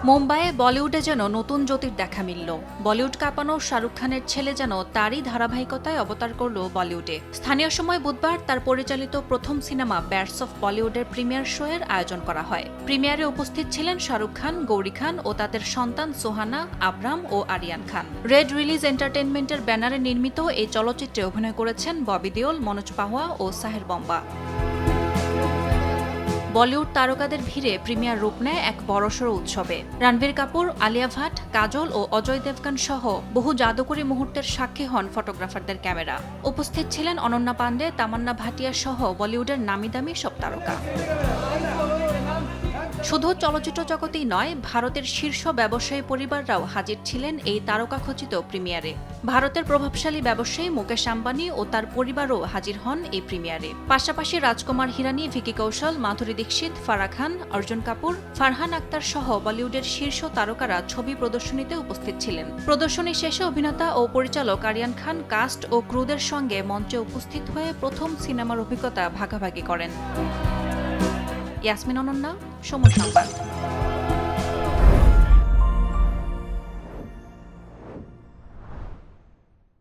মুম্বাইয়ে বলিউডে যেন নতুন জ্যোতির দেখা মিলল। বলিউড কাঁপানো শাহরুখ খানের ছেলে যেন তারই ধারাবাহিকতায় অবতার করল বলিউডে। স্থানীয় সময় বুধবার তার পরিচালিত প্রথম সিনেমা ব্যাটস অফ বলিউডের প্রিমিয়ার শো এর আয়োজন করা হয়। প্রিমিয়ারে উপস্থিত ছিলেন শাহরুখ খান, গৌরী খান ও তাদের সন্তান সোহানা, আবরাম ও আরিয়ান খান। রেড রিলিজ এন্টারটেইনমেন্টের ব্যানারে নির্মিত এই চলচ্চিত্রে অভিনয় করেছেন ববি দেওল, মনোজ পাহোয়া ও সাহের বম্বা। বলিউড তারকাদের ভিড়ে প্রিমিয়ার রূপ নেয় এক বড়সড় উৎসবে। রণবীর কাপুর, আলিয়া ভাট, কাজল ও অজয় দেবগন সহ বহু জাদুকরী মুহূর্তের সাক্ষী হন ফটোগ্রাফারদের ক্যামেরা। উপস্থিত ছিলেন অনন্যা পান্ডে, তামান্না ভাটিয়া সহ বলিউডের নামিদামি সব তারকা। শুধু চলচ্চিত্র জগতেই নয়, ভারতের শীর্ষ ব্যবসায়ী পরিবাররাও হাজির ছিলেন এই তারকাখচিত প্রিমিয়ারে। ভারতের প্রভাবশালী ব্যবসায়ী মুকেশ আম্বানি ও তার পরিবারও হাজির হন এই প্রিমিয়ারে। পাশাপাশি রাজকুমার হিরানি, ভিকি কৌশল, মাধুরী দীক্ষিত, ফারাহ খান, অর্জুন কাপুর, ফারহান আক্তার সহ বলিউডের শীর্ষ তারকারা ছবি প্রদর্শনীতে উপস্থিত ছিলেন। প্রদর্শনী শেষে অভিনেতা ও পরিচালক আরিয়ান খান কাস্ট ও ক্রুদের সঙ্গে মঞ্চে উপস্থিত হয়ে প্রথম সিনেমার অভিজ্ঞতা ভাগাভাগি করেন। ইয়াসমিন অনন্যা, সময় সংবাদ।